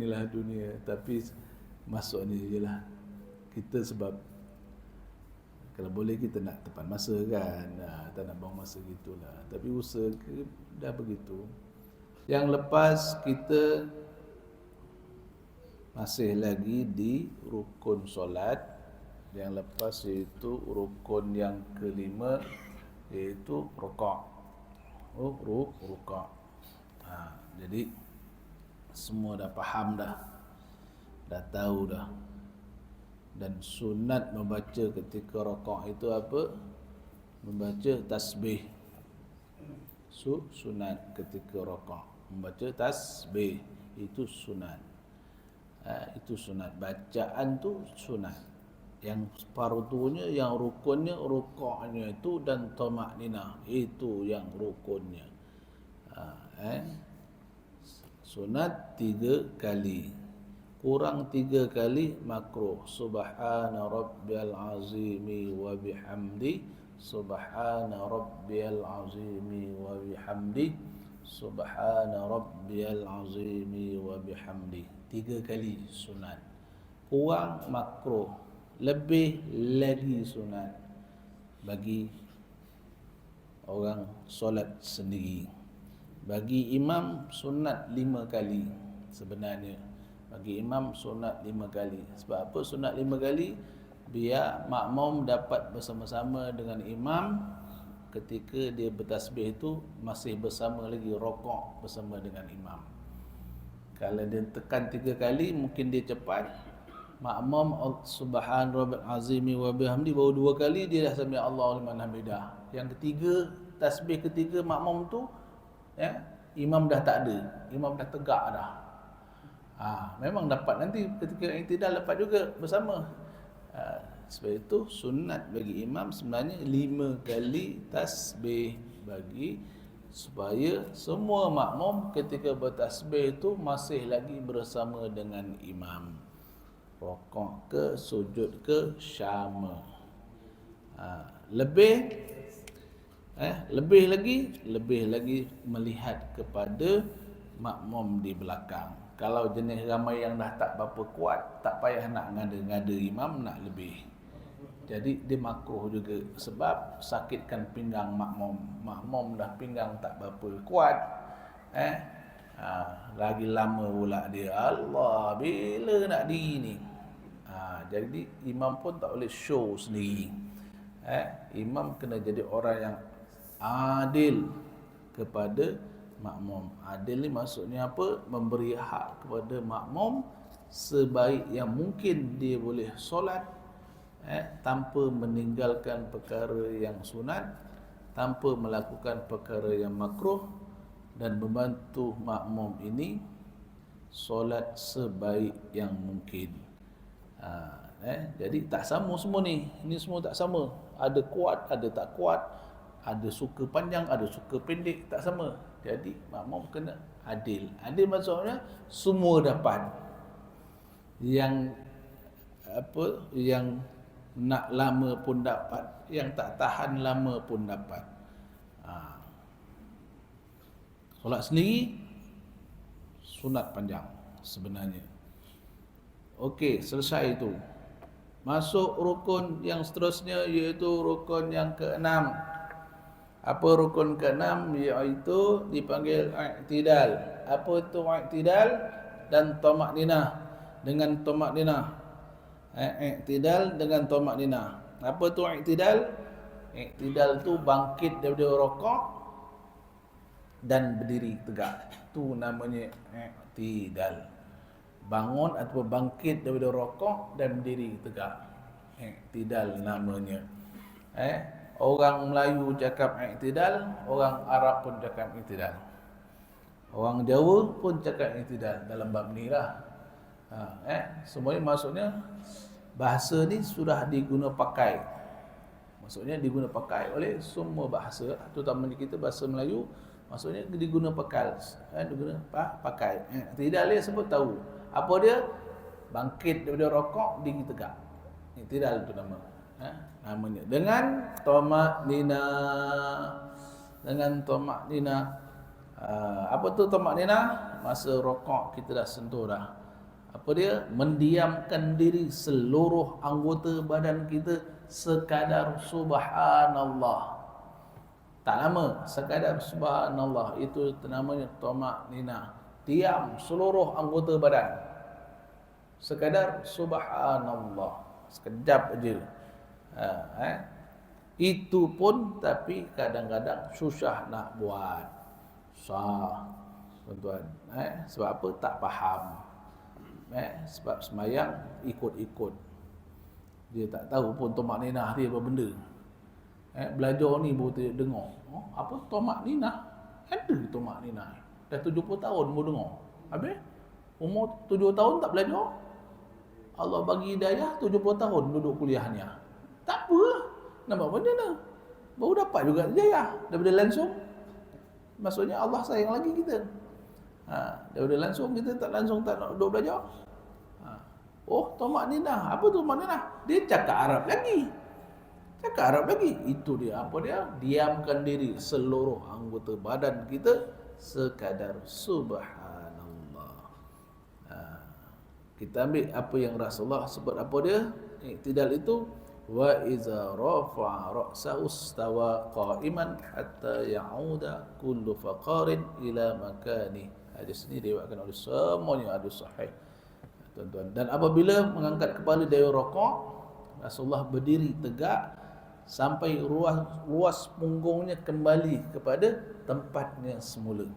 inilah dunia, tapi masuk ni je lah. Kita sebab kalau boleh kita nak tepat masa kan, tak nak buang masa gitulah. Tapi usaha dah begitu. Yang lepas kita masih lagi di rukun solat. Yang lepas iaitu rukun yang kelima, iaitu rukuk. Rukuk. Jadi semua dah faham dah tahu dah. Dan sunat membaca ketika rukuk itu apa? Membaca tasbih. Sunat ketika rukuk membaca tasbih, itu sunat. Itu sunat. Bacaan tu sunat. Yang fardunya, yang rukunnya, rukuknya itu dan tamakninah, itu yang rukunnya. Sunat 3 kali, kurang 3 kali makruh. Subhana rabbiyal azimi wa bihamdi, subhana rabbiyal azimi wa bihamdi, subhana rabbiyal azimi wa bihamdi. 3 kali sunat. Kurang makruh, lebih lagi sunat bagi orang solat sendiri. Bagi imam sunat 5 kali sebenarnya. Bagi imam sunat 5 kali. Sebab apa sunat 5 kali? Biar makmum dapat bersama-sama dengan imam ketika dia bertasbih itu, masih bersama lagi rokok bersama dengan imam. Kalau dia tekan 3 kali, mungkin dia cepat. Makmum subhan rabbil azimi wa bihamdi baru 2 kali dia dah sami Allahu liman hamidah. Yang ketiga, tasbih ketiga makmum tu imam dah tak ada, imam dah tegak dah. Memang dapat nanti ketika i'tidal dapat juga bersama. Sebab itu sunat bagi imam sebenarnya 5 kali tasbih, bagi supaya semua makmum ketika bertasbih itu masih lagi bersama dengan imam. Rokok ke, sujud ke, syama. Lebih lagi melihat kepada makmum di belakang. Kalau jenis ramai yang dah tak berapa kuat, tak payah nak ngada-ngada imam nak lebih. Jadi dia makruh juga sebab sakitkan pinggang makmum. Makmum dah pinggang tak berapa kuat, lagi lama pula dia, Allah bila nak diri ni. Jadi imam pun tak boleh show sendiri. Imam kena jadi orang yang adil kepada makmum. Adil ni maksudnya apa? Memberi hak kepada makmum sebaik yang mungkin dia boleh solat, tanpa meninggalkan perkara yang sunat, tanpa melakukan perkara yang makruh, dan membantu makmum ini solat sebaik yang mungkin. Jadi tak sama semua ni. Ini semua tak sama. Ada kuat, ada tak kuat, ada suka panjang, ada suka pendek, tak sama. Jadi makmum kena adil. Adil maksudnya semua dapat. Yang nak lama pun dapat, yang tak tahan lama pun dapat. Solat sendiri sunat panjang sebenarnya. Okey, selesai itu. Masuk rukun yang seterusnya, iaitu rukun yang ke-6. Apa rukun ke-6? Iaitu dipanggil i'tidal. Apa itu i'tidal? Dan tamakninah. Dengan tamakninah. I'tidal dengan tamakninah. Apa tu i'tidal? I'tidal tu bangkit daripada rukuk dan berdiri tegak. Itu namanya i'tidal. Bangun atau bangkit daripada rukuk dan berdiri tegak. I'tidal namanya. Orang Melayu cakap i'tidal, orang Arab pun cakap i'tidal. Orang Jawa pun cakap i'tidal dalam bab ni lah. Semuanya maksudnya bahasa ni sudah diguna pakai. Maksudnya diguna pakai oleh semua bahasa, terutamanya kita bahasa Melayu, maksudnya diguna pakai. Diguna pakai. I'tidal dia sebut tahu. Apa dia? Bangkit daripada rukuk, diri tegak. I'tidal tu nama. Namanya. Dengan tamakninah. Dengan tamakninah. Apa tu tamakninah? Masa rukuk kita dah sentuh dah. Apa dia? Mendiamkan diri seluruh anggota badan kita sekadar subhanallah. Tak lama, sekadar subhanallah, itu namanya tamak-ninah. Diam seluruh anggota badan. Sekadar subhanallah. Sekejap aja. Itu pun tapi kadang-kadang susah nak buat. Susah, tuan-tuan. Sebab apa? Tak faham. Sebab semayang ikut-ikut. Dia tak tahu pun tamak ninah dia apa benda. Belajar ni baru dengar. Apa tamak ninah? Ada tamak ninah. Dah 70 tahun baru dengar. Habis umur 7 tahun tak belajar. Allah bagi hidayah 70 tahun duduk kuliahnya. Tak apa. Nampak benda ni. Baru dapat juga hidayah daripada langsung. Maksudnya Allah sayang lagi kita. Daripada langsung kita tak langsung tak nak duduk belajar. Oh, tamak ninah. Apa tu tamak ninah? Dia cakap Arab lagi. Cakap Arab lagi. Itu dia. Apa dia? Diamkan diri seluruh anggota badan kita sekadar subhanallah. Kita ambil apa yang Rasulullah sebut apa dia? Iktidal itu wa iza rafa'a ra'sahu istawa qa'iman hatta ya'uda kullu faqarin ila makani. Hadis ini diriwayatkan oleh semuanya hadis sahih. Tuan-tuan, dan apabila mengangkat kepala dari rukuk, Rasulullah berdiri tegak sampai ruas punggungnya kembali kepada tempatnya semula.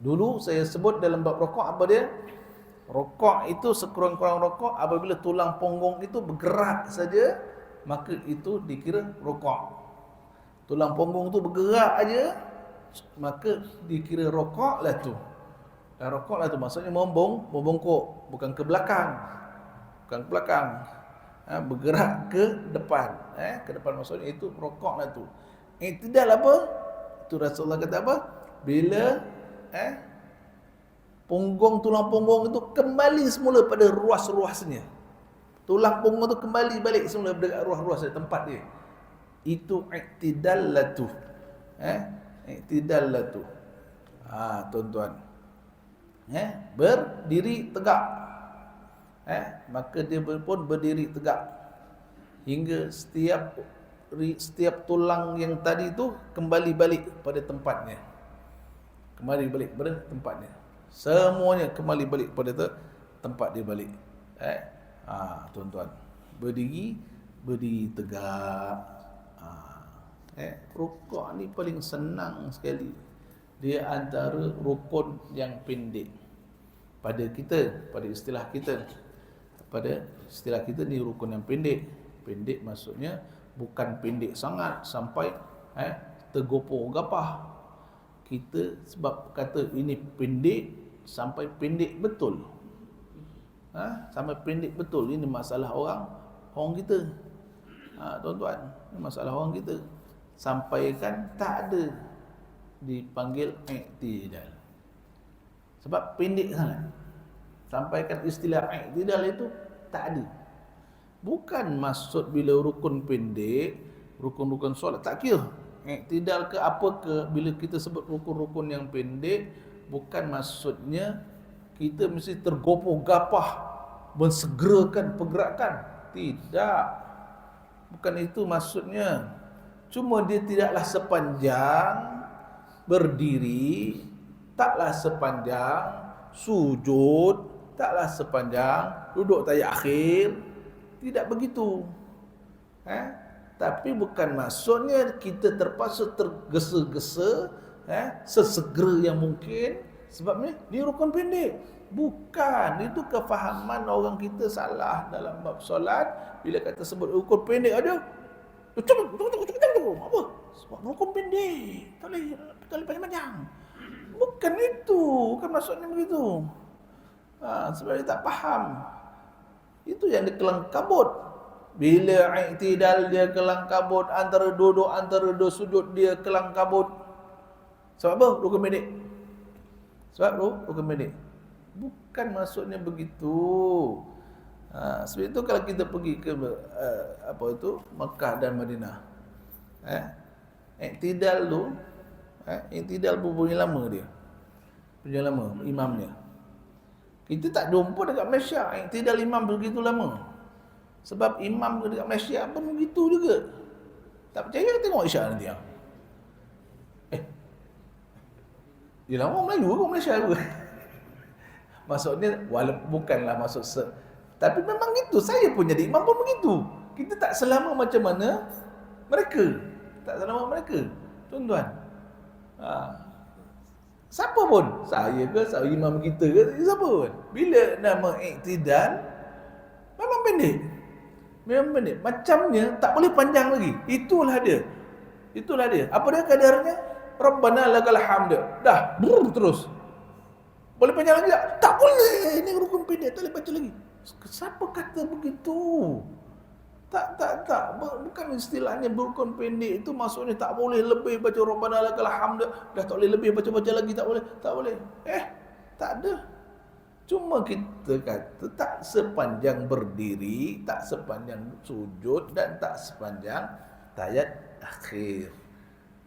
Dulu saya sebut dalam bab rukuk apa dia? Rukuk itu sekurang-kurang rukuk apabila tulang punggung itu bergerak saja, maka itu dikira rukuk. Tulang punggung itu bergerak aja, maka dikira rukuk lah tu. Dan rukuk lah tu maksudnya membongkok, bukan ke belakang. Bukan ke belakang. Bergerak ke depan. Ke depan maksudnya itu rukuk lah tu. Iktidal apa? Itu Rasulullah kata apa? Bila tulang punggung itu kembali semula pada ruas-ruasnya. Tulang punggung itu kembali balik semula pada ruas-ruasnya, tempat dia. Itu iktidal lah tu. Iktidal lah tu. Tuan-tuan. Berdiri tegak. Maka dia pun berdiri tegak hingga setiap tulang yang tadi itu kembali balik pada tempatnya. Kembali balik pada tempatnya. Semuanya kembali balik pada tempat dia balik. Tuan-tuan, berdiri tegak. Rukuk ni paling senang sekali. Dia antara rukun yang pendek pada kita, pada istilah kita. Pada istilah kita ni rukun yang pendek. Pendek maksudnya bukan pendek sangat sampai tergopoh gapah. Kita sebab kata ini pendek sampai pendek betul. Sampai pendek betul. Ini masalah orang kita. Tuan-tuan, ini masalah orang kita. Sampaikan tak ada dipanggil iktidal. Sebab pendek sangat. Sampaikan istilah iktidal itu tak ada. Bukan maksud bila rukun pendek, rukun-rukun solat tak kira. Iktidal ke apa ke, bila kita sebut rukun-rukun yang pendek, bukan maksudnya kita mesti tergopoh gapah mensegerakan pergerakan. Tidak. Bukan itu maksudnya. Cuma dia tidaklah sepanjang berdiri, taklah sepanjang sujud, taklah sepanjang duduk tahiyat akhir. Tidak begitu. Tapi bukan maksudnya kita terpaksa tergesa-gesa sesegera yang mungkin. Sebabnya dia rukun pendek. Bukan. Itu kefahaman orang kita salah dalam bab solat. Bila kata sebut rukun pendek ada, apa? Sebab rukun pendek, tak boleh panjang-panjang. Bukan itu, bukan maksudnya begitu. Sebab dia tak faham. Itu yang dia kelang kabut. Bila iktidal dia kelang kabut, antara duduk, antara dua sujud dia kelang kabut. Sebab apa? Rukun pendek. Sebab rukun pendek. Bukan maksudnya begitu. Sebab itu kalau kita pergi ke Mekah dan Madinah, iktidal tu, iktidal punya lama dia. Punya lama imamnya. Kita tak jumpa dekat Malaysia iktidal imam begitu lama. Sebab imam dekat Malaysia pun begitu juga. Tak percaya tengok Isyak nanti. Dia lama Melayu ke Malaysia juga. Maksudnya bukanlah maksud tapi memang gitu. Saya pun jadi imam pun begitu. Kita tak selama macam mana mereka. Tak selama mereka. Tuan-tuan. Siapa pun, saya ke, imam kita ke, siapa pun. Bila nama iktidal, memang pendek. Memang pendek. Macamnya tak boleh panjang lagi. Itulah dia. Apa dia kadarnya? Rabbana lakal hamd. Dah, terus. Boleh panjang lagi tak? Tak boleh. Ini rukun pendek, tak boleh baca lagi. Siapa kata begitu? Tak. Bukan istilahnya rukun pendek itu maksudnya tak boleh lebih baca Rabbana lakal hamd. Dah tak boleh lebih baca lagi, tak boleh. Tak ada. Cuma kita kata tak sepanjang berdiri, tak sepanjang sujud dan tak sepanjang tayat akhir.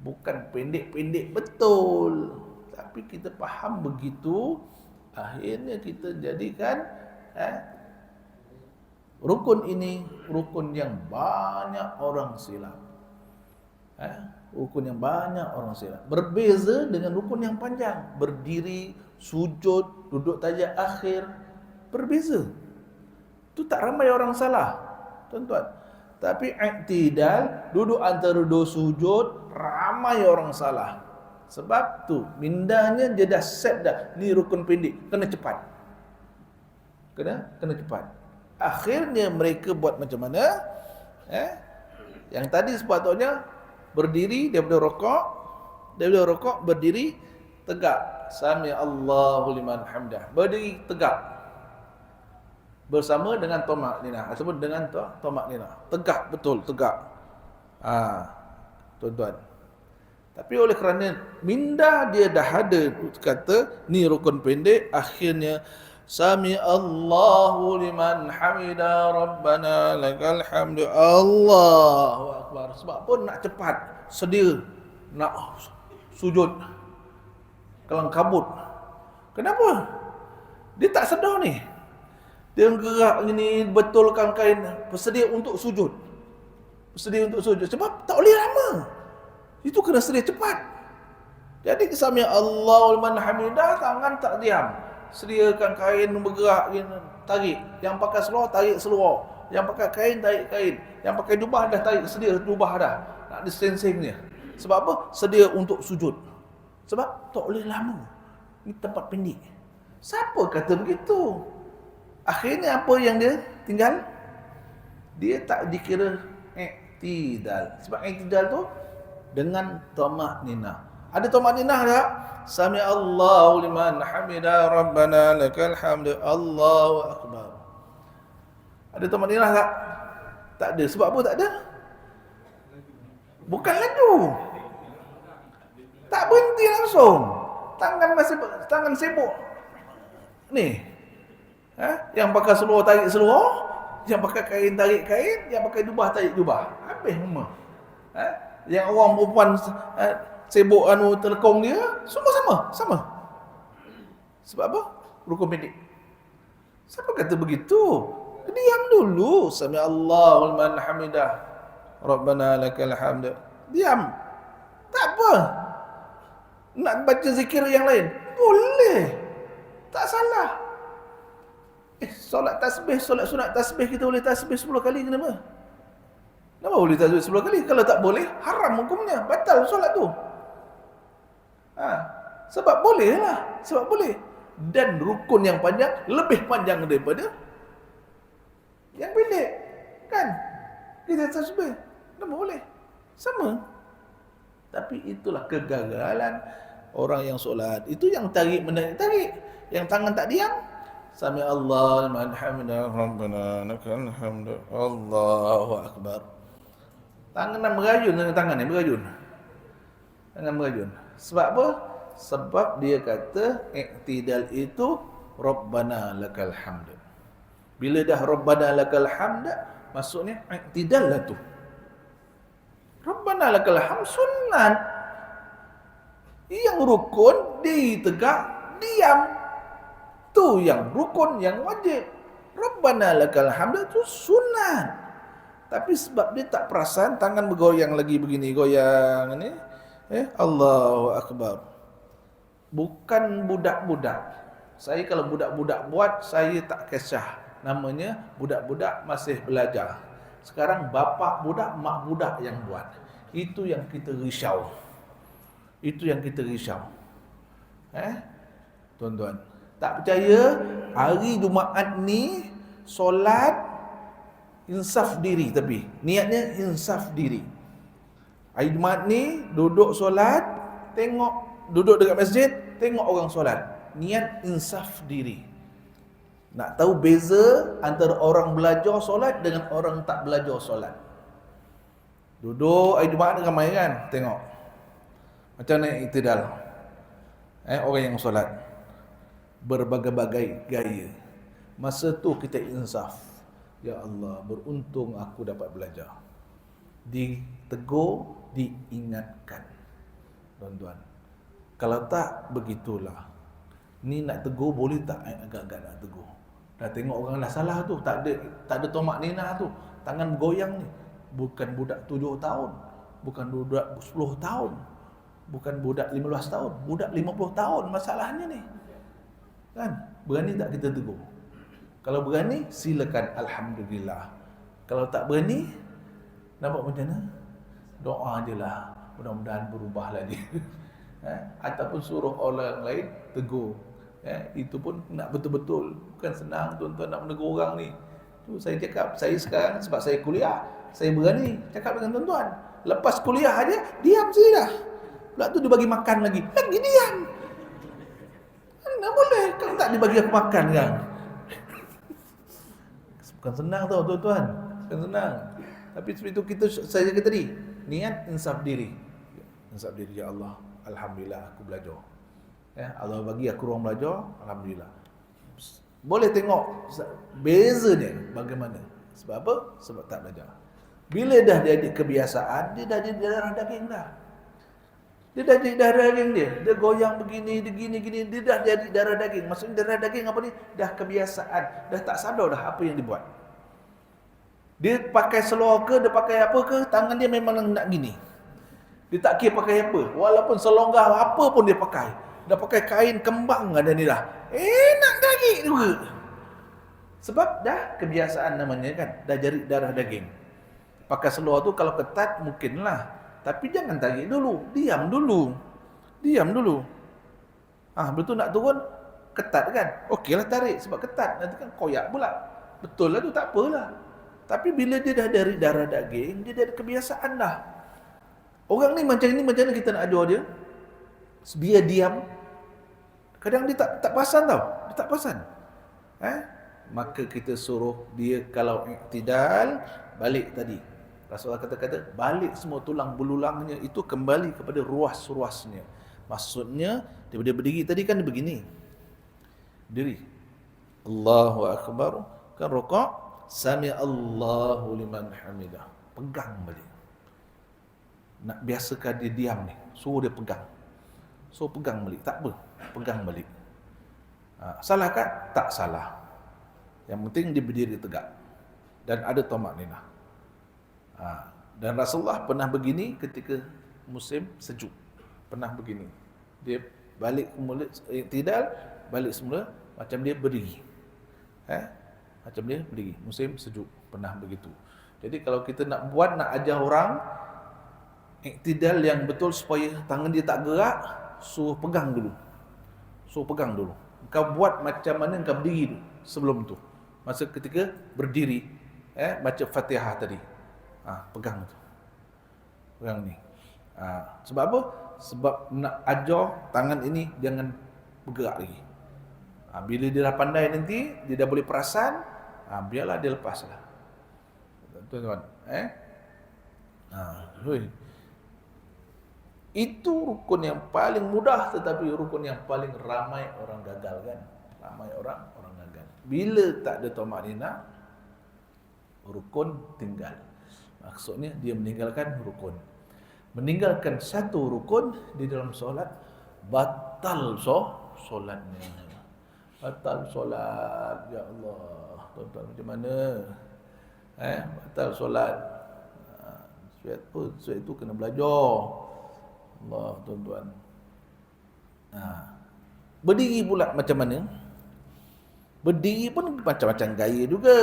Bukan pendek-pendek betul. Tapi kita faham begitu, akhirnya kita jadikan rukun ini rukun yang banyak orang silap. Rukun yang banyak orang silap. Berbeza dengan rukun yang panjang, berdiri, sujud, duduk tajak akhir, berbeza. Itu tak ramai orang salah, tuan-tuan. Tapi iktidal, duduk antara dua sujud, ramai orang salah. Sebab tu mindanya dia dah set dah. Ni rukun pendek, kena cepat. Kena cepat. Akhirnya mereka buat macam mana? Yang tadi sepatutnya berdiri daripada rokok berdiri tegak. Sami Allahu liman hamdah. Berdiri tegak. Bersama dengan tomak nina ataupun dengan tomak nina. Tegak betul, tegak. Tuan-tuan. Tapi oleh kerana minda dia dah ada kata ni rukun pendek, akhirnya Sami Allahu liman hamida Rabbana lakal hamdu. Allahu akbar. Sebab pun nak cepat, sedia nak sujud kelang kabut. Kenapa? Dia tak sedar ni. Dia gerak ni betulkan kain, bersedia untuk sujud. Sebab tak boleh lama. Itu kena sedia cepat. Jadi Sami Allahu liman hamidah, tangan tak diam. Sediakan kain bergerak, tarik. Yang pakai seluar, tarik seluar. Yang pakai kain, tarik kain. Yang pakai jubah dah tarik, sedia jubah dah. Nak distancing dia. Sebab apa? Sedia untuk sujud. Sebab tak boleh lama. Ini tempat pendek. Siapa kata begitu? Akhirnya apa yang dia tinggal? Dia tak dikira iktidal. Sebab iktidal tu dengan tamak-ninah. Ada tamak-ninah tak? Sami Allahu liman hamida Rabbana lakal hamdu. Allahu akbar. Ada tamak-ninah tak? Tak ada. Sebab apa tak ada? Bukan laju. Tak berhenti langsung. Tangan sibuk. Ni. Yang pakai seluar tarik seluar, yang pakai kain tarik kain, yang pakai jubah tarik jubah. Habis semua. Yang orang perempuan sibuk telekong dia, semua sama. Sebab apa? Rukun pendek. Siapa kata begitu? Diam dulu. Sami Allahu liman hamidah Rabbana lakal hamd. Diam. Tak apa. Nak baca zikir yang lain? Boleh. Tak salah. Solat tasbih, solat sunat tasbih, kita boleh tasbih 10 kali kenapa? Kenapa boleh tasbih 10 kali? Kalau tak boleh, haram hukumnya, batal solat tu. Sebab boleh lah, sebab boleh. Dan rukun yang panjang lebih panjang daripada yang pendek, kan? Kita tasbih, kenapa boleh? Sama. Tapi itulah kegagalan orang yang solat. Itu yang tarik, yang tangan tak diam. Sami Allah liman hamidah Rabbana lakal hamdu. Allahu akbar. Tangan merayun dengan tangan ni berayun. Tangan berayun. Sebab apa? Sebab dia kata iktidal itu Rabbana lakal hamd. Bila dah Rabbana lakal hamd, maksudnya iktidal lah tu. Rabbana lakal hamd sunat. Yang rukun ditegak diam. Itu yang rukun, yang wajib. Rabbana lakal hamd itu sunat. Tapi sebab dia tak perasan, tangan bergoyang lagi begini, goyang ini, Allahu Akbar. Bukan budak-budak. Saya kalau budak-budak buat, saya tak kisah. Namanya budak-budak masih belajar. Sekarang bapak budak, mak budak yang buat. Itu yang kita risau. Itu yang kita risau. Tuan-tuan, tak percaya, hari Jumaat ni solat insaf diri, tapi niatnya insaf diri. Hari Jumaat ni duduk solat, duduk dekat masjid, tengok orang solat. Niat insaf diri. Nak tahu beza antara orang belajar solat dengan orang tak belajar solat. Duduk hari Jumaat ramai kan, tengok macam mana iktidal. Orang yang solat berbagai-bagai gaya. Masa tu kita insaf. Ya Allah, beruntung aku dapat belajar. Ditegur, diingatkan. Tuan-tuan, kalau tak, begitulah. Ni nak tegur boleh tak? Agak-agak nak tegur. Dah tengok orang dah salah tu, tak ada tomak nina tu, tangan goyang ni. Bukan budak 7 tahun, bukan budak 10 tahun, bukan budak 15 tahun, budak 50 tahun masalahnya ni. Kan? Berani tak kita tegur? Kalau berani, silakan, alhamdulillah. Kalau tak berani, nampak macam mana? Doa je lah, mudah-mudahan berubahlah dia. Ataupun suruh orang lain tegur. Itu pun nak betul-betul. Bukan senang tuan-tuan nak menegur orang ni. Tu saya cakap, saya sekarang sebab saya kuliah, saya berani cakap dengan tuan-tuan. Lepas kuliah aja, diam saya dah. Pula tu dia bagi makan lagi diam. Mana boleh kalau tak dibagi aku makan kan? Bukan senang tau tuan-tuan. Bukan senang. Tapi seperti itu saya kata tadi, niat insaf diri. Insaf diri, ya Allah, alhamdulillah aku belajar. Allah bagi aku ruang belajar, alhamdulillah. Boleh tengok bezanya bagaimana. Sebab apa? Sebab tak belajar. Bila dah jadi kebiasaan, dia dah jadi darah daging dah. Dia dah jadi darah daging dia. Dia goyang begini, gini, dia dah jadi darah daging. Maksudnya darah daging apa ni? Dah kebiasaan. Dah tak sadar dah apa yang dibuat. Dia pakai seluar ke, dia pakai apa ke, tangan dia memang nak gini. Dia tak kira pakai apa. Walaupun selonggah apa pun dia pakai. Dah pakai kain kembang ada ni dah. Nak lagi juga. Sebab dah kebiasaan namanya kan. Dah jadi darah daging. Pakai seluar tu kalau ketat mungkinlah. Tapi jangan tarik dulu. Diam dulu. Betul nak turun, ketat kan? Okeylah tarik sebab ketat. Nanti kan koyak pula. Betul lah tu, tak apalah. Tapi bila dia dah dari darah daging, dia dah kebiasaan dah. Orang ni macam mana kita nak ajar dia? Biar diam. Kadang dia tak perasan tau. Dia tak perasan. Maka kita suruh dia kalau iktidal, balik tadi. Rasulullah kata balik semua tulang belulangnya itu kembali kepada ruas-ruasnya. Maksudnya, dia berdiri tadi kan dia begini. Berdiri. Allahu Akbar. Kan rukuk. Sami Allahu liman hamidah. Pegang balik. Nak biasakan dia diam ni. Suruh dia pegang. So pegang balik. Tak apa. Pegang balik. Salah kan? Tak salah. Yang penting dia berdiri tegak. Dan ada tamak ninah. Dan Rasulullah pernah begini ketika musim sejuk. Pernah begini. Dia balik semula, iktidal, balik semula macam dia berdiri. Macam dia berdiri. Musim sejuk. Pernah begitu. Jadi kalau kita nak buat, nak ajar orang iktidal yang betul supaya tangan dia tak gerak, suruh pegang dulu. Kau buat macam mana kau berdiri dulu sebelum tu. Masa ketika berdiri, baca Fatihah tadi. Pegang tu. Pegang ni. Sebab apa? Sebab nak ajar tangan ini jangan bergerak lagi. Bila dia dah pandai nanti, dia dah boleh perasan, biarlah dia lepaslah. Tuan-tuan, itu rukun yang paling mudah tetapi rukun yang paling ramai orang gagal kan. Ramai orang gagal. Bila tak ada tamak-ninah, rukun tinggal. Maksudnya dia meninggalkan rukun. Meninggalkan satu rukun di dalam solat, batal solatnya. Batal solat. Ya Allah, tuan-tuan macam mana? Batal solat. Sebab itu kena belajar. Allah, tuan-tuan. Berdiri pula macam mana? Berdiri pun macam-macam gaya juga.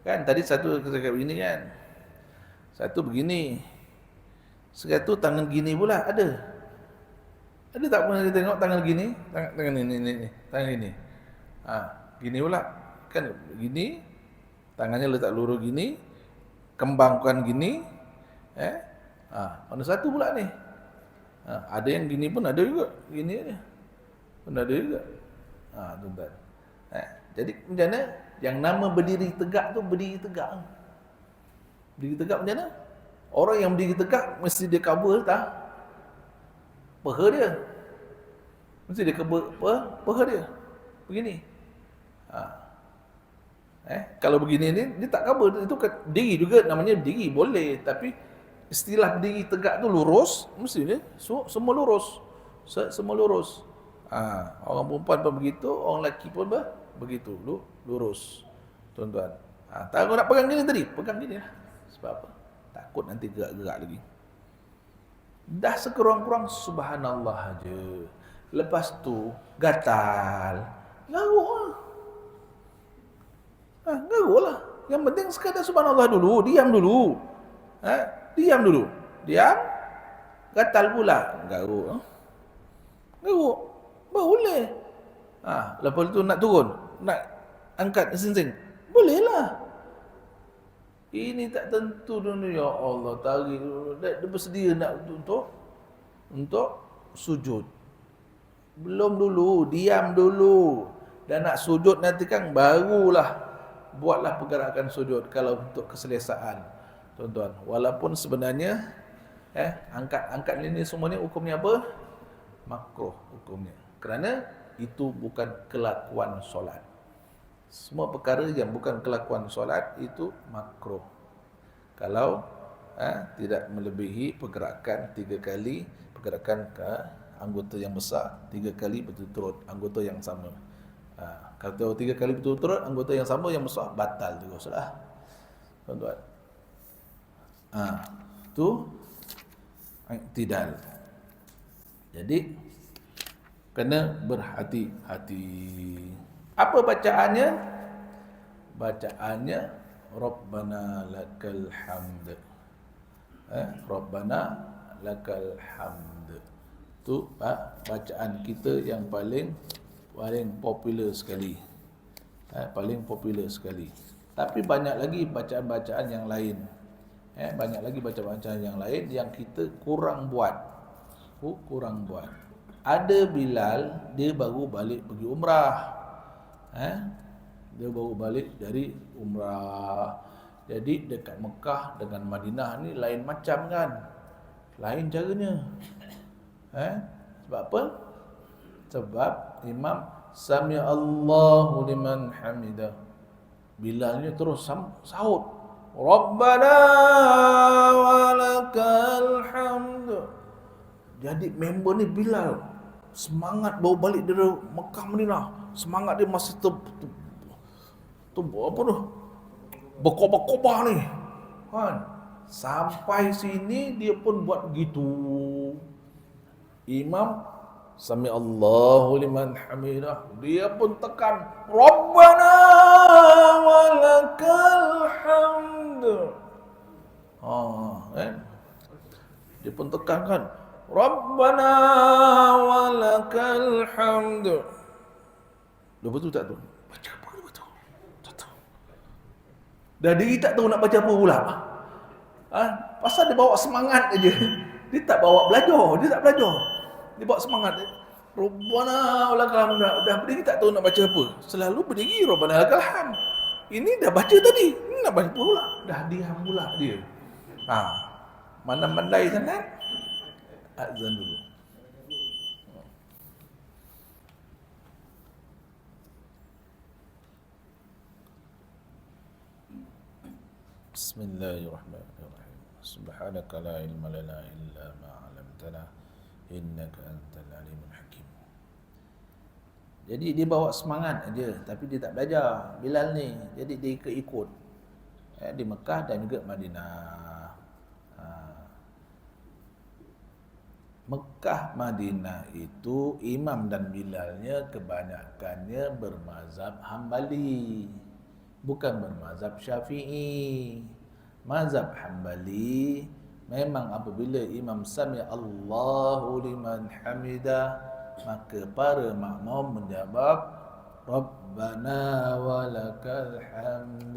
Kan tadi satu cakap begini kan. Satu begini. Satu tangan gini pula ada. Ada tak pernah kita tengok tangan gini? Tangan ini. Tangan gini. Gini pula. Kan gini. Tangannya letak lurus gini. Kembangkan gini. Mana satu pula ni? Ada yang gini pun ada juga. Gini aja. Pun ada juga. Tuan-tuan. Jadi macam mana? Yang nama berdiri tegak tu berdiri tegak. Berdiri tegak macam mana? Orang yang berdiri tegak mesti dia cover tak? Peha dia. Mesti dia cover peha dia. Begini. Kalau begini ni dia tak cover, itu diri juga namanya berdiri boleh, tapi istilah berdiri tegak tu lurus, mesti dia semua lurus. Semua lurus. Orang perempuan pun begitu, orang lelaki pun begitu, lurus. Tuan-tuan. Tak nak pegang gini tadi, pegang gini lah. Sebab apa? Takut nanti gerak-gerak lagi. Dah sekurang-kurang subhanallah aja. Lepas tu gatal. Garuk lah. Garuk lah. Yang penting sekadar subhanallah dulu, diam dulu. Diam dulu. Diam. Gatal pula. Garuk. Garuk. Boleh. Lepas tu nak turun, nak angkat sing-sing. Boleh lah. Ini tak tentu dulu, ya Allah, tarik dulu. Dia bersedia nak untuk sujud. Belum dulu, diam dulu. Dan nak sujud nanti kan barulah buatlah pergerakan sujud kalau untuk keselesaan. Tuan-tuan, walaupun sebenarnya angkat ini semuanya hukumnya apa? Makruh hukumnya. Kerana itu bukan kelakuan solat. Semua perkara yang bukan kelakuan solat itu makruh. Kalau tidak melebihi pergerakan 3 kali, pergerakan ke anggota yang besar 3 kali berturut-turut anggota yang sama. Kalau 3 kali berturut-turut anggota yang sama yang besar, batal juga solat. Tuan-tuan. Itu i'tidal. Jadi kena berhati-hati. Apa bacaannya? Bacaannya Rabbana lakal hamd. Rabbana lakal hamd. Itu bacaan kita yang paling popular sekali. Paling popular sekali. Tapi banyak lagi bacaan-bacaan yang lain. Banyak lagi bacaan-bacaan yang lain yang kita kurang buat. Ada Bilal, dia baru balik pergi umrah. Dia baru balik dari umrah. Jadi dekat Mekah dengan Madinah ni lain macam kan? Lain caranya. Sebab apa? Sebab Imam Sami Allahu liman hamidah. Bilalnya terus sahut. Rabbana walakal hamd. Jadi member ni Bilal semangat bawa balik dari Mekah Madinah. Semangat dia masih berkobar-kobar ni. Kan? Sampai sini dia pun buat begitu. Imam Sami Allahu liman hamidah, dia pun tekan Rabbana walakal hamd. Dia pun tekan kan, Rabbana walakal hamd. Dah betul tak tu? Baca apa dia betul? Tak tahu. Dah diri tak tahu nak baca apa pula. Pasal dia bawa semangat aja. Dia tak bawa belajar, dia tak belajar. Dia bawa semangat. Rabbana walakal hamd. Dah berdiri tak tahu nak baca apa. Selalu berdiri Rabbana walakal hamd. Ini dah baca tadi, ini nak baca pula. Dah diam pula dia. Mana pandai sangat? Azan dulu. Bismillahirrahmanirrahim. Subhanaka la ilma lana illa ma 'allamtana innaka antal alimul hakim. Jadi dia bawa semangat aja, tapi dia tak belajar Bilal ni. Jadi dia ikut-ikut di Mekah dan juga Madinah. Mekah Madinah itu imam dan Bilalnya kebanyakannya bermazhab Hambali, bukan bermazhab Syafi'i. Mazhab Hambali memang apabila imam sami Allahu liman hamidah, maka para makmum menjawab Rabbana walakal hamd.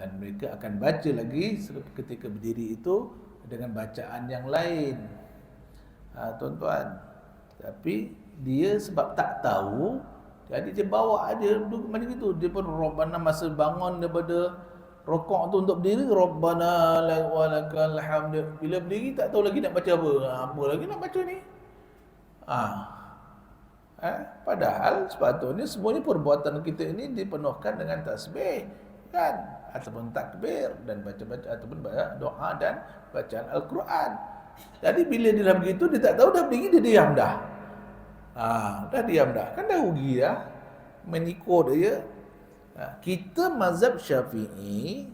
Dan mereka akan baca lagi ketika berdiri itu dengan bacaan yang lain. Tuan-tuan, tapi dia sebab tak tahu, jadi dia bawa aja duduk macam itu. Dia pun Rabbana masa bangun daripada rokok tu untuk berdiri, Rabbana walakal hamd. Bila berdiri tak tahu lagi nak baca apa. Apa lagi nak baca ni? Padahal sepatutnya semuanya perbuatan kita ini dipenuhkan dengan tasbih, kan? Ataupun takbir dan baca-baca ataupun baca doa dan bacaan Al-Quran. Jadi bila dia dah begitu, dia tak tahu dah berdiri, dia diam dah. Dah diam dah. Kan dah rugi dah. Menikut dia. Kita mazhab Syafi'i,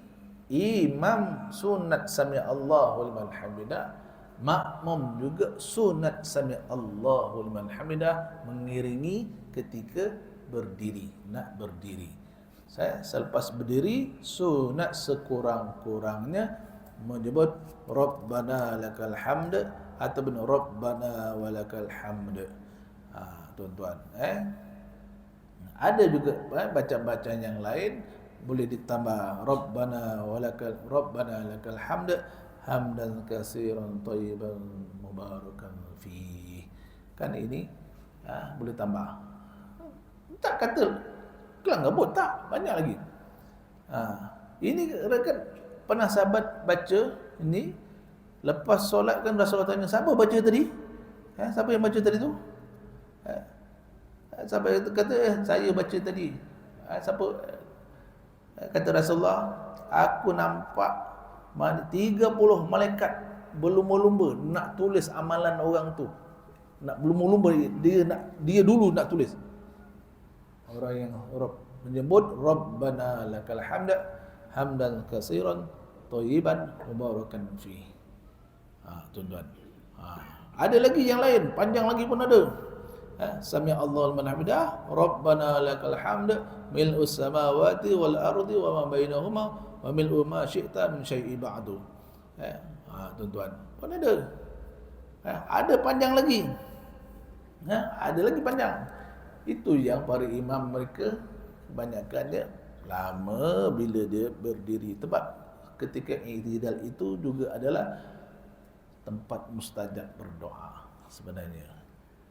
imam sunat sami Allahu liman hamidah, makmum juga sunat sami Allahu liman hamidah, mengiringi ketika berdiri, nak berdiri. Saya selepas berdiri sunat sekurang-kurangnya menyebut Rabbana lakal hamd ataupun Rabbana walakal hamd. Tuan-tuan, ada juga bacaan-bacaan yang lain boleh ditambah Rabbana lakal hamd hamdan katsiran thayyiban mubarakan fi. Kan ini boleh tambah. Tak kata kelang kabut, tak, banyak lagi. Ini rekan pernah sahabat baca ini lepas solat, kan Rasulullah tanya, siapa baca tadi? Siapa yang baca tadi tu? Sahabat kata, saya baca tadi. Siapa? Kata Rasulullah, aku nampak 30 malaikat berlumba-lumba nak tulis amalan orang tu. Nak berlumba-lumba, dia dulu nak tulis. Orang yang menyebut Rabbana lakal hamd hamdan katsiran thayyiban mubarakan fi. Tuan-tuan. Ada lagi yang lain, panjang lagi pun ada. Sami Allahu liman hamidah, Rabbana lakal hamd mil'us samawati wal ardi wa ma bainahuma wa mil'u ma syi'ta min syai'i ba'du. Tuan-tuan, pun ada. Ada panjang lagi. Ada lagi panjang. Itu yang para imam mereka kebanyakannya lama bila dia berdiri. Sebab ketika i'tidal itu juga adalah tempat mustajab berdoa sebenarnya.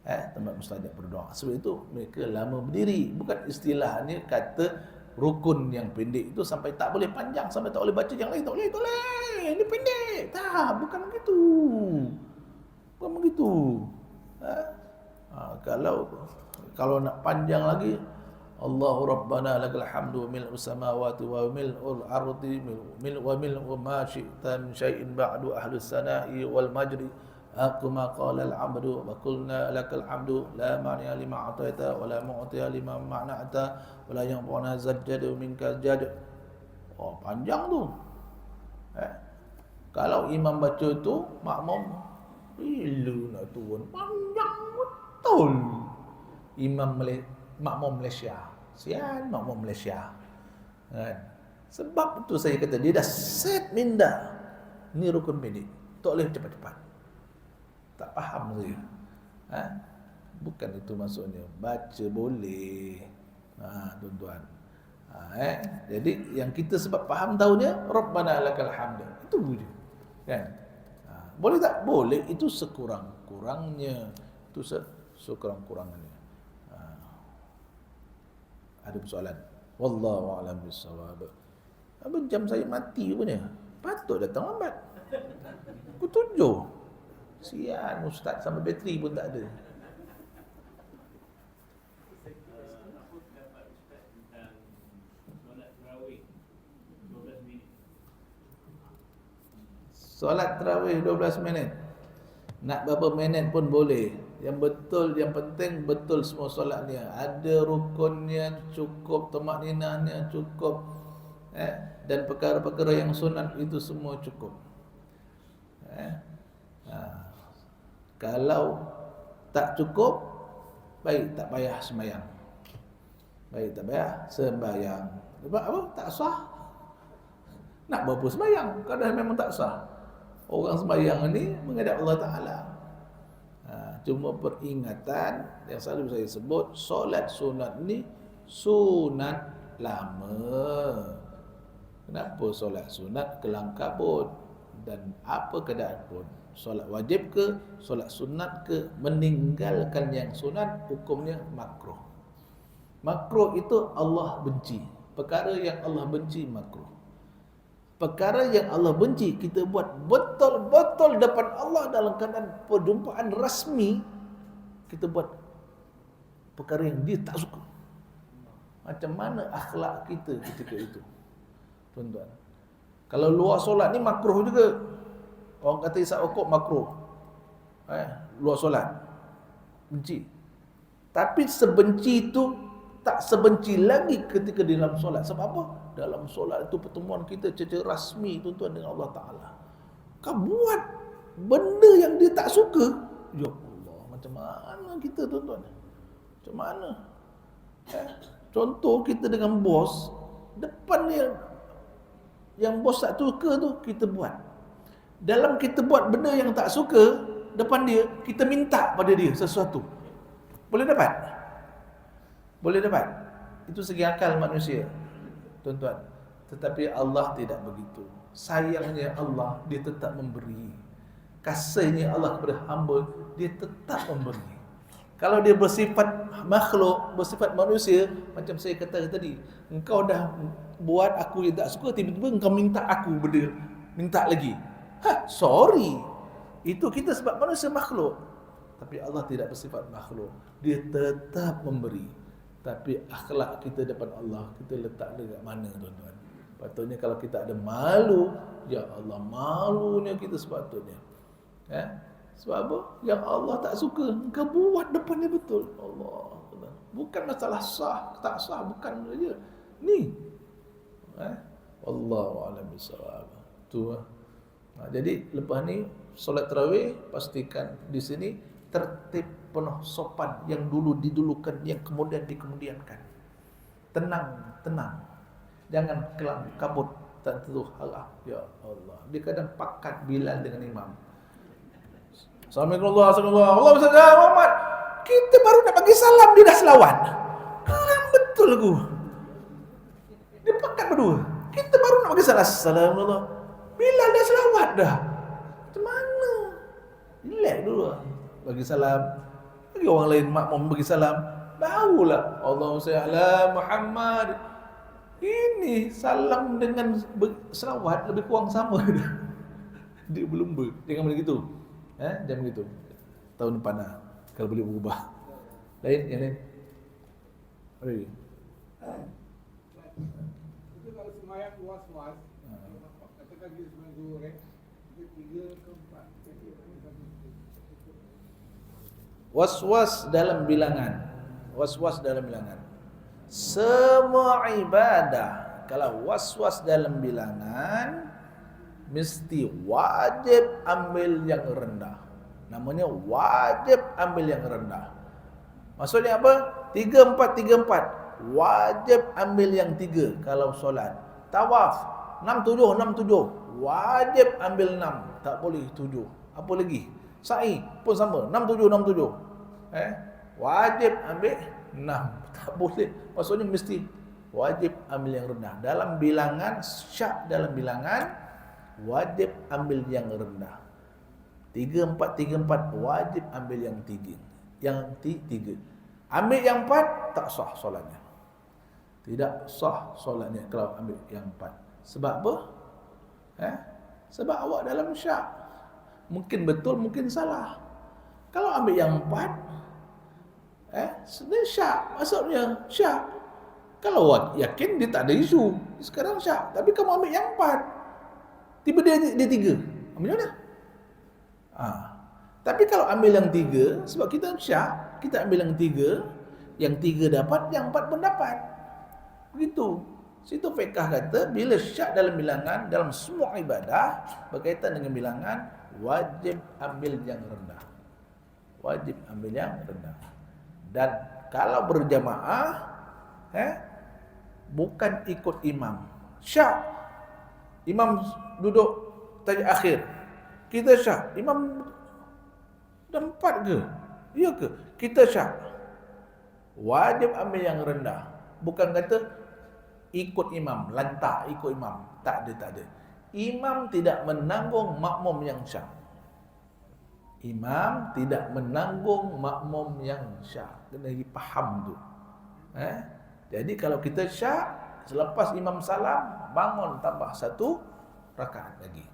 Tempat mustajab berdoa. Sebab itu mereka lama berdiri. Bukan istilahnya kata rukun yang pendek itu sampai tak boleh panjang, sampai tak boleh baca yang lain. Tak boleh. Ini pendek. Tak, bukan begitu. Bukan begitu. Kalau nak panjang lagi, Allahu Rabbana lakal hamdu mil'us samawati wa mil'ul ardi wa mil'u ma syi'ta min syai'in ba'du ahlus sana'i wal majdi aku ma qala al abdu wa qulna lakal hamdu la mani'a lima ataita wa la mu'tiya lima mana'ta wa la yanfa'una zajjadu minka jad. Panjang tu. Kalau imam baca tu, makmum bila nak turun, panjang betul. Makmum Malaysia. Sian makmum Malaysia. Kan? Sebab itu saya kata dia dah set minda. Ini rukun pendek. Tak boleh cepat-cepat. Tak faham saya. Bukan itu maksudnya. Baca boleh. Tuan-tuan. Jadi yang kita sebab faham tahunya Rabbana lakal hamd. Itu je. Kan? Boleh tak? Boleh. Itu sekurang-kurangnya. Itu sekurang-kurangnya. Ada persoalan. Wallahu a'lam bissawab. Apa jam saya mati rupanya? Patut datang lambat. Pukul 7. Sian ustaz, sampai bateri pun tak ada. Solat tarawih 12 minit. Nak berapa minit pun boleh. Yang betul, yang penting betul semua solatnya. Ada rukunnya cukup, tamakninahnya cukup. Dan perkara-perkara yang sunat itu semua cukup. Kalau tak cukup, baik tak payah sembahyang. Baik tak payah sembahyang. Sebab apa? Tak sah. Nak berapa sembahyang? Kadang memang tak sah. Orang sembahyang ni menghadap Allah Ta'ala. Cuma peringatan yang selalu saya sebut, solat sunat ni sunat lama. Kenapa solat sunat kelang kabut? Dan apa keadaan pun, solat wajib ke, solat sunat ke, meninggalkan yang sunat hukumnya makruh. Makruh itu Allah benci. Perkara yang Allah benci makruh. Perkara yang Allah benci kita buat betul-betul depan Allah dalam keadaan perjumpaan rasmi, kita buat perkara yang dia tak suka. Macam mana akhlak kita ketika itu, tuan-tuan? Kalau luar solat ni makruh juga. Orang kata isap rokok makruh. Luar solat benci. Tapi sebenci itu tak sebenci lagi ketika di dalam solat. Sebab apa? Dalam solat itu pertemuan kita secara rasmi, tuan-tuan, dengan Allah Ta'ala. Kau buat benda yang dia tak suka, ya Allah, macam mana kita, tuan-tuan? Macam mana? Contoh kita dengan bos, depan dia, yang bos tak suka tu kita buat. Dalam kita buat benda yang tak suka depan dia, kita minta pada dia sesuatu. Boleh dapat? Boleh dapat? Itu segi akal manusia, tuan-tuan. Tetapi Allah tidak begitu. Sayangnya Allah, dia tetap memberi. Kasihnya Allah kepada hamba, dia tetap memberi. Kalau dia bersifat makhluk, bersifat manusia, macam saya kata tadi, engkau dah buat aku yang tak suka, tiba-tiba engkau minta aku benda, minta lagi. Sorry. Itu kita sebab manusia makhluk. Tapi Allah tidak bersifat makhluk. Dia tetap memberi. Tapi akhlak kita depan Allah, kita letak dekat mana, tuan-tuan? Patutnya kalau kita ada malu, ya Allah, malunya kita sepatutnya. Sebab apa? Yang Allah tak suka, engkau buat depannya betul. Allah. Bukan masalah sah, tak sah, bukan saja. Ni. Wallahu a'lam bissawab. Tu. Jadi lepas ni solat tarawih, pastikan di sini tertib, penuh sopan, yang dulu didulukan, yang kemudian dikemudiankan. Tenang, tenang. Jangan kelam kabut, tak tentu harap. Ya Allah. Dia kadang pakat Bilal dengan imam. Assalamualaikum warahmatullahi wabarakatuh. Muhammad. Kita baru nak bagi salam, dia dah selawat. Keren betul aku. Dia pakat berdua. Kita baru nak bagi salam. Assalamualaikum. Bilal dah selawat dah. Macam mana? Relax dulu lah. Bagi salam. Bagi orang lain makmum bagi salam. Barulah Allahumma shalli ala Muhammad. Ini salam dengan selawat lebih kurang sama dah. Dia berlumba. Jangan begitu. Jangan begitu. Tahun depan lah, kalau boleh berubah. Lain, yang lain. Ready. Itu kalau semayang was-was, katakan dia semayang zuhur, dia 3 ke 4. Was-was dalam bilangan. Was-was dalam bilangan. Semua ibadah, kalau was-was dalam bilangan, mesti wajib ambil yang rendah. Namanya wajib ambil yang rendah. Maksudnya apa? 3-4-3-4. Wajib ambil yang 3 kalau solat. Tawaf 6-7. Wajib ambil 6, tak boleh 7. Apa lagi? Sa'i pun sama, 6-7. Wajib ambil 6. Tak boleh. Maksudnya mesti wajib ambil yang rendah. Dalam bilangan, syak dalam bilangan, wajib ambil yang rendah. 3-4 wajib ambil yang 3. Yang 3. Ambil yang 4 tak sah solatnya. Tidak sah solatnya kalau ambil yang 4. Sebab apa? Sebab awak dalam syak. Mungkin betul, mungkin salah. Kalau ambil yang 4, sebenarnya syak. Maksudnya syak. Kalau awak yakin dia tak ada isu, sekarang syak. Tapi kamu ambil yang 4, tiba dia 3. Macam mana? Tapi kalau ambil yang 3, sebab kita syak, kita ambil yang 3 dapat, yang 4 pun dapat. Begitu. Situ fiqh kata bila syak dalam bilangan, dalam semua ibadah berkaitan dengan bilangan, wajib ambil yang rendah. Wajib ambil yang rendah. Dan kalau berjamaah, bukan ikut imam. Syak, imam duduk tajak akhir, kita syak, imam dah 4 ke? Ya ke? Kita syak, wajib ambil yang rendah. Bukan kata ikut imam, lantak ikut imam. Tak ada. Imam tidak menanggung makmum yang syak. Imam tidak menanggung makmum yang syak. Kena faham tu. Jadi kalau kita syak, selepas imam salam, bangun tambah 1 rakaat lagi.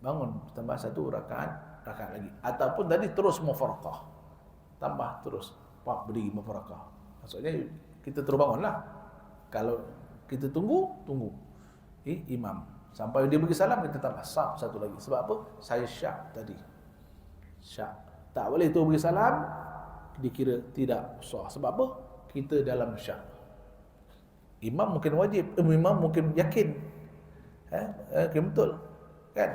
Bangun tambah 1 rakaat lagi. Ataupun tadi terus mufaraqah. Tambah terus berdiri mufaraqah. Maksudnya kita terus bangunlah. Kalau kita tunggu imam sampai dia bagi salam, kita tambah sab 1 lagi. Sebab apa? Saya syak tadi. Syak. Tak boleh tu bagi salam dikira tidak sah. Sebab apa? Kita dalam syak. Imam mungkin wajib, imam mungkin yakin. Betul. Kan?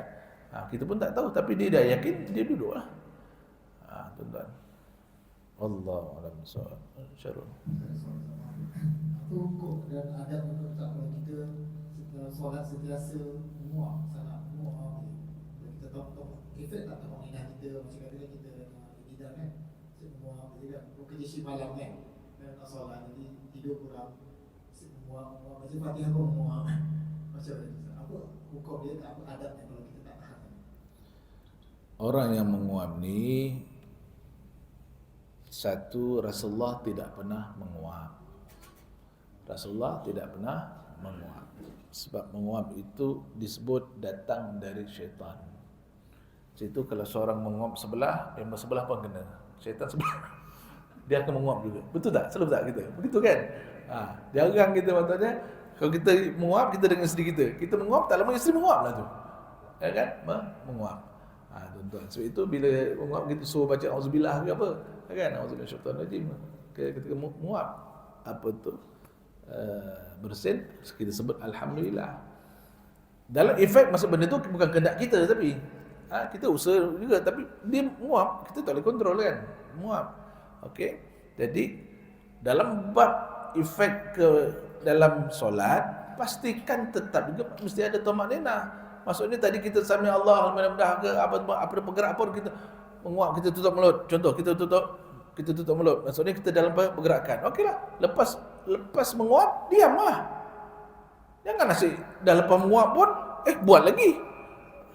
Kita pun tak tahu, tapi dia dah yakin, dia duduklah. Tuan-tuan. Allahu a'lam bishawab. Syarul. Hukum dan adab untuk tak kalau kita setelah solat sentiasa menguap, salat menguap, kita tahu efek tak tahu indah kita macam kata kita lidah kan, menguap jadi kan bekerja shift malam kan, dan nak solat jadi tidur kurang, menguap baca Fatihah pun menguap macam apa hukum dia, tak apa adabnya kalau kita tak tahan. Orang yang menguap ni, satu, Rasulullah tidak pernah menguap. Rasulullah tidak pernah menguap. Sebab menguap itu disebut datang dari syaitan. Situ kalau seorang menguap sebelah, yang sebelah pun kena. Syaitan sebelah, dia akan menguap juga. Betul tak? Selalu tak kita? Begitu kan? Jarang kita maksudnya, kalau kita menguap, kita dengan isteri kita. Kita menguap, tak lama isteri menguap lah tu. Ya kan? Menguap. Tuan-tuan. Sebab itu bila menguap, kita suruh baca auzubillah ke apa? Ya kan? Auzubillah syaitan rajim. Ketika menguap, apa tu? Bersin, kita sebut alhamdulillah. Dalam efek masa benda tu bukan kehendak kita, tapi kita usaha juga, tapi dia menguap, kita tak boleh kontrol kan, menguap. Okey. Jadi dalam bab efek ke dalam solat, pastikan tetap juga mesti ada tumakninah. Maksudnya tadi kita sami Allah alhamdulillah ke apa bergerak pun kita menguap, kita tutup mulut. Contoh kita tutup mulut. Maksudnya kita dalam pergerakan. Okeylah. Lepas menguap, diamlah. Jangan asyik dah lepas menguap pun buat lagi.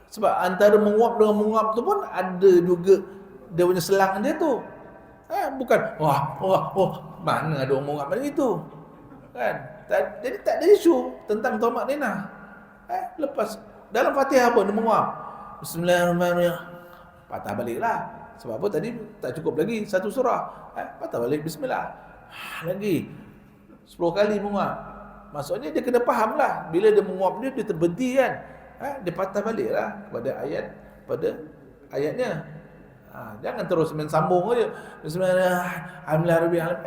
Sebab antara menguap dengan menguap tu pun ada juga dia punya selang dia tu. Bukan mana ada orang menguap macam itu. Kan? Jadi tak ada isu tentang tumakninah. Lepas dalam Fatihah pun dia menguap. Bismillahirrahmanirrahim. Patah baliklah. Sebab apa tadi tak cukup lagi satu surah. Patah balik bismillah. Lagi 10 kali menguap. Maksudnya dia kena faham lah. Bila dia menguap dia terberhenti kan. Dia patah balik lah pada ayatnya. Jangan terus main sambung aja. Bismillahirrahmanirrahim.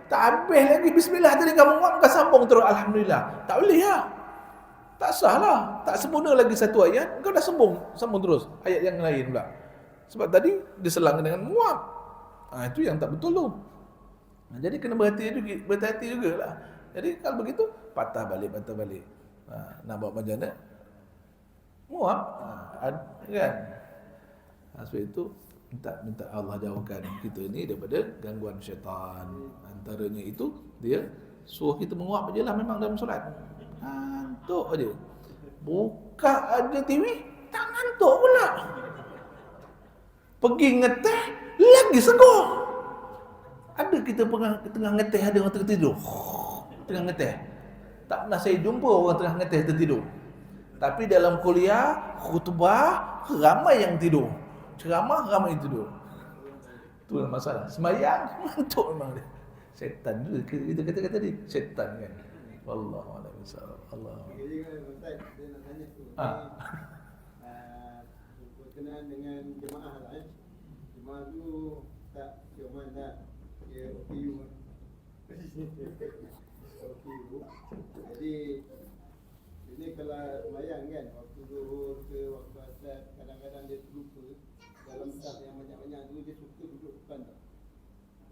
Tak habis lagi bismillah tadi kamu menguap, kau sambung terus alhamdulillah. Tak boleh lah. Tak sah lah. Tak sempurna lagi satu ayat, kau dah sambung terus ayat yang lain pula. Sebab tadi diselang dengan menguap. Itu yang tak betul tu. Jadi kena berhati-hati jugalah. Jadi kalau begitu patah balik. Nak buat macam mana? Muap, kan? Sebab itu minta Allah jauhkan kita ni daripada gangguan syaitan. Antaranya itu dia suruh kita menguap je lah memang dalam solat. Ngantuk aja. Buka aja TV, tak ngantuk pula. Pergi ngeteh lagi segar. Ada kita tengah ngeteh, ada orang tertidur. Tengah ngeteh. Tak pernah saya jumpa orang tengah ngeteh tertidur. Tapi dalam kuliah, khutbah, ramai yang tidur. Ceramah, ramai yang tidur. Itu masalah. Semayang, ngantuk memang dia. Syaitan dulu. Kita kata tadi, syaitan kan. Wallahu a'lam bishawab. Allah. Dia nak tanya tu. berkenaan dengan jemaah lah Jemaah tu tak cuma tak dia OPU. OPU. Jadi ini kalau sembahyang kan waktu zuhur ke waktu asar kadang-kadang dia terlupa dalam saf yang banyak-banyak tu dia suka duduk depan tak.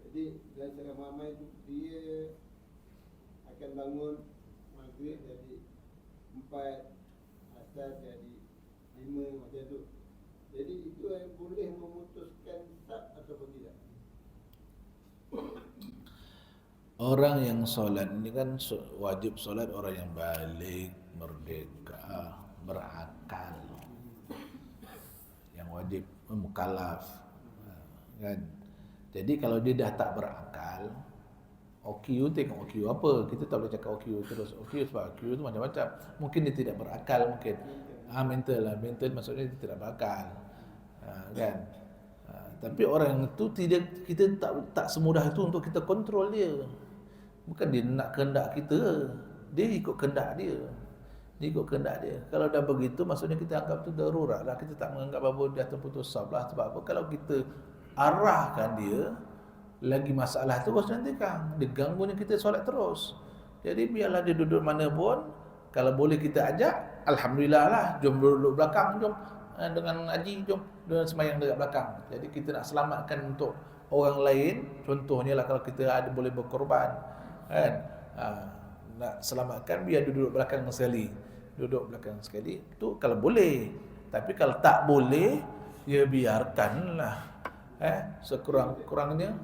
Jadi dalam cara ramai tu dia akan bangun maghrib jadi 4, asar jadi 5 macam tu. Jadi itu yang boleh memutuskan saf ataupun tidak. Orang yang solat ini kan wajib solat orang yang balik, merdeka, berakal, yang wajib mukallaf, kan. Jadi kalau dia dah tak berakal, OQ tengok OQ apa, kita tak boleh cakap OQ terus. OQ sebab OQ tu macam-macam. Mungkin dia tidak berakal, mungkin mental lah, mental maksudnya dia tidak berakal, kan. Tapi orang itu tidak, kita tak semudah itu untuk kita kontrol dia. Bukan dia nak kehendak kita, dia ikut kehendak dia. Dia ikut kehendak dia. Kalau dah begitu maksudnya kita anggap tu darurat lah. Kita tak menganggap bahawa dia terputus saf lah. Sebab apa? Kalau kita arahkan dia, lagi masalah terus nanti kan. Dia ganggunya kita solat terus. Jadi biarlah dia duduk mana pun. Kalau boleh kita ajak, alhamdulillah lah. Jom duduk belakang, jom. Dengan Haji, jom. Dengan semayang dekat belakang. Jadi kita nak selamatkan untuk orang lain. Contohnya lah kalau kita ada boleh berkorban, kan, nak selamatkan biar duduk belakang sekali, duduk belakang sekali tu kalau boleh. Tapi kalau tak boleh, ya biarkanlah, sekurang-kurangnya,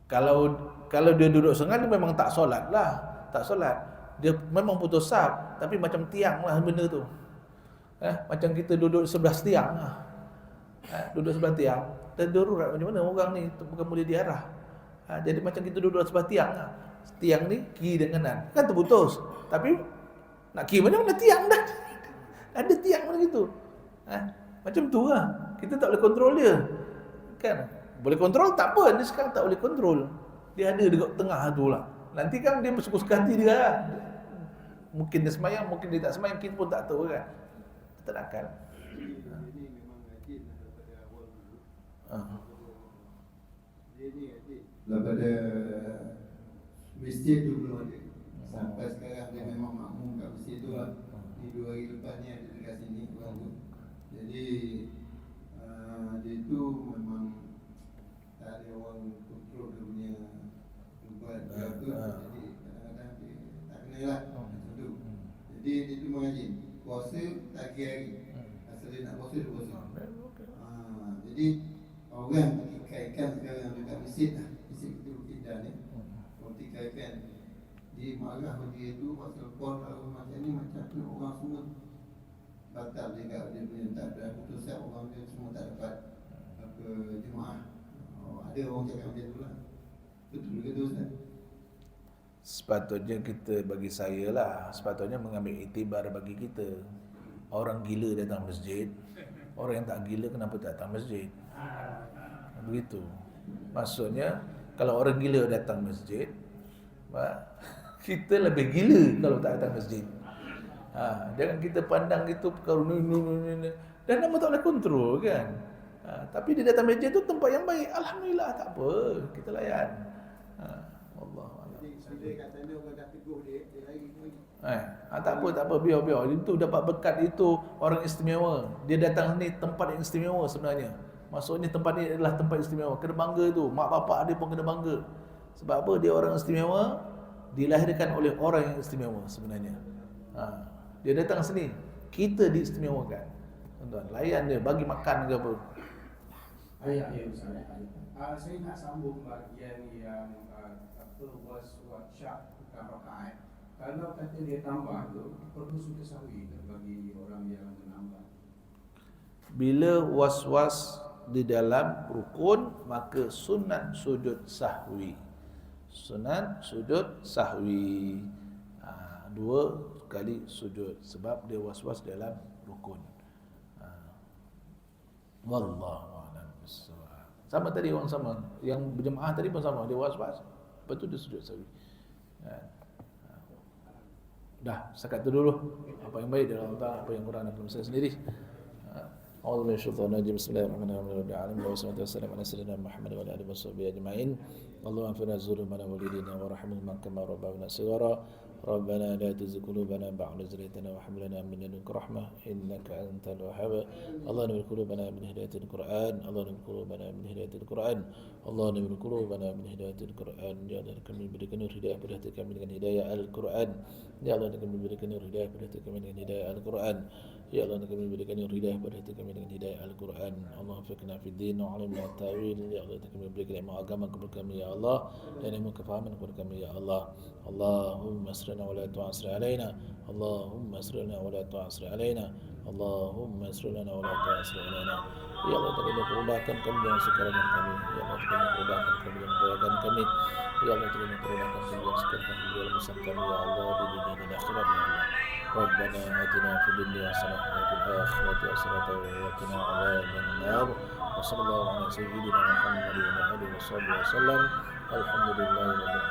kalau dia duduk sengaja memang tak solat lah, tak solat, dia memang putus saf, tapi macam tiang lah benda tu, macam kita duduk sebelah tiang lah, duduk sebelah tiang, dan darurat macam mana orang ni bukan boleh diarah. Jadi macam kita duduk sebelah tiang lah. Tiang ni kiri dan kanan kan terputus. Tapi nak kiri mana tiang dah. Ada tiang mana gitu. Macam tu lah. Kita tak boleh kontrol dia. Kan? Boleh kontrol tak apa. Dia sekarang tak boleh kontrol. Dia ada dekat tengah tu lah. Nanti kan dia bersuka-suka hati dia lah. Mungkin dia semayang, mungkin dia tak semayang, kita pun tak tahu kan. Kita tak akan. Ini memang rajin daripada awal dulu. Dia ni rajin. Daripada masjid tu belum ada. Sampai sekarang dia memang makmum kat masjid tu lah. Ni 2 hari lepas ni ada dekat sini orang tu. Jadi dia tu memang tak ada orang kontrol dia punya tempat tu. Jadi kadang-kadang dia tak kena lah macam tu. Jadi dia tu mengajin. Puasa tak kira hari. Asal dia nak puasa dia puasa. Jadi orang dikaikan sekarang dekat masjid lah. Masjid itu Indah ni. Orang dikaikan. Dia marah dia tu pasal pon kalau macam ni macam tu orang semua batal dia punya tak ada putusan orang dia semua tak dapat apa jemaah. Ada orang cakap macam tu lah. Betul ke tu Ustaz? Sepatutnya kita, bagi saya lah, sepatutnya mengambil iktibar bagi kita. Orang gila datang masjid, orang yang tak gila kenapa tak datang masjid? Begitu. Maksudnya kalau orang gila datang masjid, kita lebih gila kalau tak datang masjid. Jangan kita pandang itu perkara ni dan nama tak boleh kontrol kan. Tapi dia datang masjid tu tempat yang baik, alhamdulillah, tak apa, kita layan. Wallahu a'lam. Bila kat sana orang dah tegur dia lari lagi. Tak apa, biar. Itu dapat berkat, itu orang istimewa. Dia datang ni tempat yang istimewa sebenarnya. Maksudnya tempat ni adalah tempat istimewa. Kena bangga tu. Mak bapak dia pun kena bangga. Sebab apa? Dia orang istimewa, dilahirkan oleh orang yang istimewa sebenarnya. Dia datang sini, kita diistimewakan. Tuan-tuan, layan dia, bagi makan ke apa. Ya Ustaz. Saya nak sambung bahagian yang was syak bukan rakaat. Kalau kata dia tambah tu, perlu sujud sahwi bagi orang yang menambah. Bila was-was di dalam rukun, maka sunat sujud sahwi. Sunat sujud sahwi. 2 kali sujud sebab dia was-was dalam rukun. Wallahu a'lam bissawab. Sama tadi orang sama, yang berjemaah tadi pun sama, dia was-was, lepas tu dia sujud sahwi. Dah, sekat itu dulu. Apa yang baik dari Allah, apa yang kurang dari saya sendiri. أعوذ بالله من الشيطان الرجيم بسم الله الرحمن الرحيم والصلاة والسلام على سيدنا محمد وعلى آله وصحبه أجمعين اللهم اغفر لنا ذنوبنا ووالدينا وارحمنا كما ربنا صغارا ربنا لا تزغ قلوبنا بعد إذ هديتنا وهب لنا من لدنك رحمة إنك أنت الوهاب اللهم نور قلوبنا من هداية القرآن اللهم نور قلوبنا من هداية القرآن اللهم نور قلوبنا من هداية القرآن ya Allah kami berikan nur hidayah pada hati kami dengan hidayah Al-Quran ya Allah kami berikan nur hidayah pada hati kami dengan hidayah Al-Quran ya Allah kami berikan nur hidayah pada hati kami dengan hidayah Al-Quran Allah fiqna fid din wa alimna ta'wil ya Allah kami berikan ilmu agama kepada kami ya Allah dan ilmu kefahaman kepada kami ya Allah Allahumma asrina wa la tu'asri alaina Allahumma asrina wa la tu'asri alaina Allahumma asrina wa la tu'asri alaina ya Allah kami perudahkan kami dengan sekarang kami ya Allah kami perudahkan kami dengan perudahkan kami ya Allah kami perudahkan kami dengan sekarang kami dalam usaha kami ya Allah di dunia dan akhirat ya Allah ربنا آتنا في الدنيا حسنة وفي الآخرة حسنة وقنا عذاب النار وصلى الله على سيدنا محمد وعلى آله وصحبه وسلم الحمد لله رب العالمين